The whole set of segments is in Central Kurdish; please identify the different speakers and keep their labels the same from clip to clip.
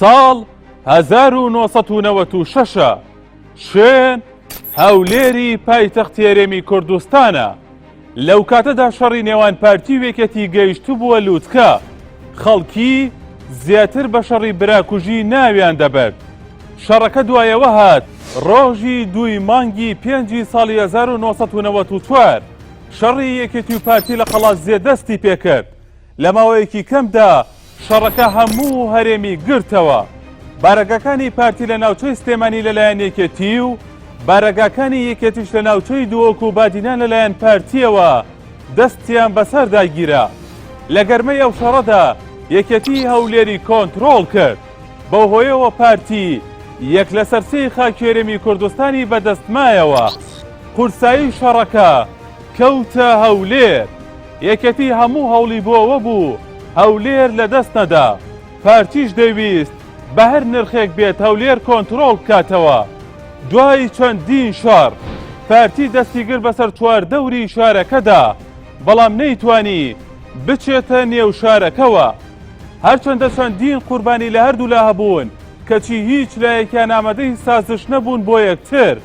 Speaker 1: ساڵ 1996 شوێن هەولێری پایتەختی هەرێمی کوردستانە. لەو کاتەدا شەڕی نێوان پارتی و یەکێتی گەیشتوو بووە لووتکە. خەڵکی زیاتر بە شەڕی براکوژی ناویان دەبرد. شەڕەکە دوایەوە هات ڕۆژی 2 مانگی 5 ساڵی 1994 شەڕی یەکێتی و پارتی لە قەڵازیە دەستی پێکرد. لە ماوەیەکی کەمدا شەڕەکە هەموو هەرێمی گرتەوە. بارەگەکانی پارتی لە ناوچەی سلێمانی لەلایەن یەکێتی و بارەگاکانی یەکێتیش لە ناوچەی دووەک و بادینان لەلایەن پارتیەوە دەستیان بەسەر داگیرا. لە گەرمەی ئەو شەڕەدا یەکێتی هەولێری کۆنتڕۆڵ کرد. بەو هۆیەوە پارتی یەک لە سەرسەی خاکی هەرێمی کوردستانی بەدەستمایەوە. قورسایی شەڕەکە کەوتە هەولێر. یەکێتی هەموو هەوڵی بۆەوە بوو هەولێر لە دەست نەدا. پارتیش دەویست بە هەر نرخێک بێت هەولێر کۆنتڕۆڵ بکاتەوە. دوای چەندین شەڕ پارتی دەستی گر بەسەر چواردەوری شارەکەدا، بەڵام نەیتوانی بچێتە نێو شارەکەوە. هەرچەندە چەندین قوربانی لە هەردوو لا هەبوون کەچی هیچ لایەکیان ئامادەی سازش نەبوون بۆ یەکتر.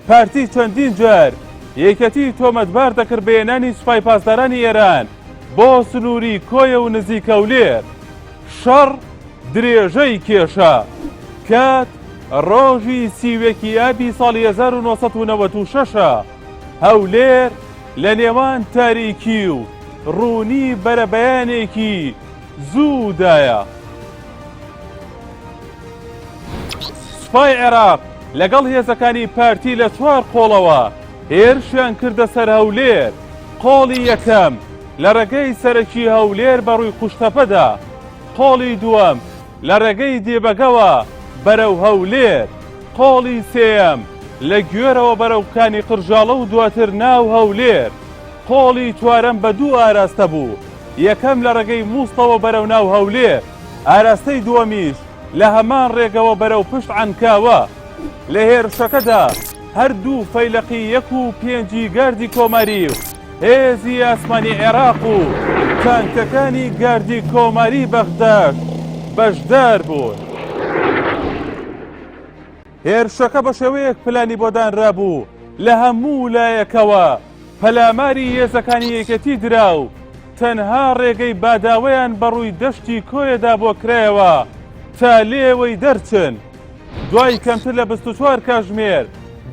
Speaker 1: پارتی چەندین جار یەکێتی تۆمەتبار دەکرد بە هێنانی سوپای پاسدارانی ئێران بۆ سنووری کۆیە و نزیک هەولێر. شەڕ درێژەی کێشە. کات ڕۆژی سیوێکی ئابی ساڵی 1996 هەولێر لە نێوان تاریکی و ڕوونی بەرەبەیانێکی زوودایە. سوپای عێراق لەگەڵ هێزەکانی پارتی لە 4 قۆڵەوە هێرشیان کردە سەر هەولێر. قۆڵی یەکەم لە ڕێگەی سەرەکی هەولێر بەڕووی قوشتەپەدا، قۆڵی دووەم لە ڕێگەی دێبەگەوە بەرەو هەولێر، قۆڵی سێیەم لە گوێرەوە بەرەو کانی قرژاڵە و دواتر ناو هەولێر، قۆڵی چوارەم بە 2 ئاراستە بوو. یەکەم لە ڕێگەی مووستەوە بەرەو ناو هەولێر، ئاراستەی دووەمیش لە هەمان ڕێگەوە بەرەو پشت عنکاوە. لە هێرشەکەدا هەردوو فەیلقی 1 و 5 گاردی کۆماری و هێزی ئاسمانی عێراق و تانکەکانی گاردی کۆماری بەغداد بەشدار بوون. هێرشەکە بە شێوەیەک پلانی بۆ دانرابوو لە هەموو لایەکەوە پەلاماری هێزەکانی یەکێتی دراو. تەنها ڕێگەی باداوەیان بەڕووی دەشتی کۆیەدا بۆ کرایەوە تا لێوەی دەرچن. دوای کەمتر لە 24 کاتژمێر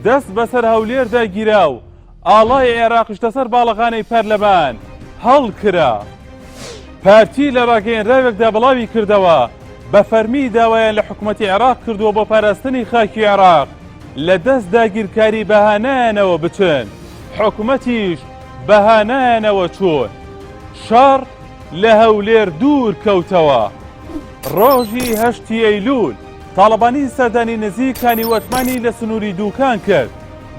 Speaker 1: دەست بەسەر هەولێر داگیرا و ئاڵای عێراقیش لەسەر باڵەخانەی پەرلەمان هەڵکرا. پارتی لە ڕاگەیەنراوێکدا بڵاوی کردەوە بە فەرمی داوایان لە حکوومەتی عێراق کردووە بۆ پاراستنی خاکی عێراق لە دەست داگیرکاری بەهانایانەوە بچن. حکوومەتیش بەهانایانەوە چوون. شەڕ لە هەولێر دوور کەوتەوە. ڕۆژی 8 ئەیلول تاڵەبانی سەردانی نزیکانی وەتمانی لە سنووری دووکان کرد.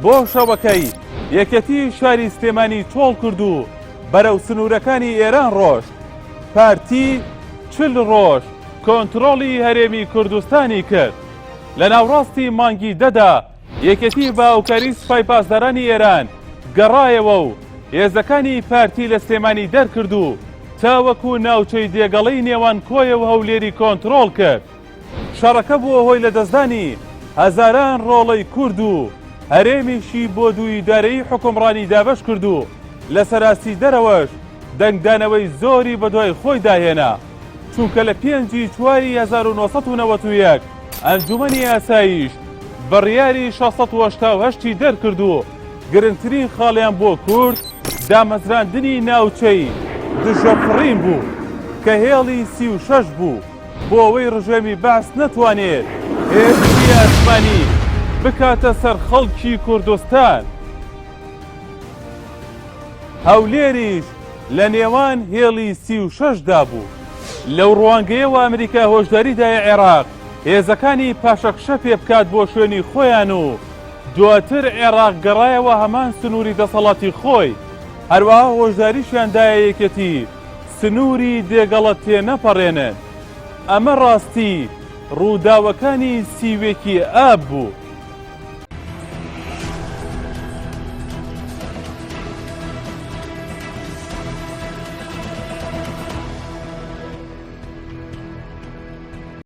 Speaker 1: بۆ شەوەکەی یەکێتی شاری سلێمانی تۆڵ کرد و بەرەو سنوورەکانی ئێران ڕۆژ. پارتی 40 ڕۆژ کۆنتڕۆڵی هەرێمی کوردستانی کرد. لە ناوڕاستی مانگی دەدا یەکێتی باوکاری سوپای پاسدارانی ئێران گەڕایەوە و هێزەکانی پارتی لە سلێمانی دەرکرد و تاوەکو ناوچەی دێگەڵەی نێوان کۆیە و هەولێری کۆنتڕۆڵ کرد. شەڕەکە بووە هۆی لەدەستدانی هەزاران ڕۆڵەی کورد و هەرێمیشی بۆ دووی دارایی حکومڕانی دابەش کرد و لە سەراسی دەرەوەش دەنگدانەوەی زۆری بەدوای خۆی داهێنا. چونکە لە 5 چواری 1991 ئەنجومەنی ئاسایش بڕیاری 688 دەرکرد و گرنگترین خاڵیان بۆ کورد دامەزراندنی ناوچەی دژەفڕین بوو کە هێڵی 36 بوو بۆ ئەوەی ڕژێمی بەعس نەتوانێت هێرشی ئاسمانی بکاتە سەر خەڵکی کوردستان. هەولێریش لە نێوان هێڵی 36دا بوو. لەو ڕوانگەیەوە ئەمریکا هۆشداری دایە عێراق هێزەکانی پاشەکشە پێ بکات بۆ شوێنی خۆیان و دواتر عێراق گەڕایەوە هەمان سنووری دەسەڵاتی خۆی. هەروەها هۆشداریشیان دایە یەکێتی سنووری دێگەڵە تێنەپەڕێنن. ئەمە ڕاستی ڕووداوەکانی سیوێکی ئاب بوو.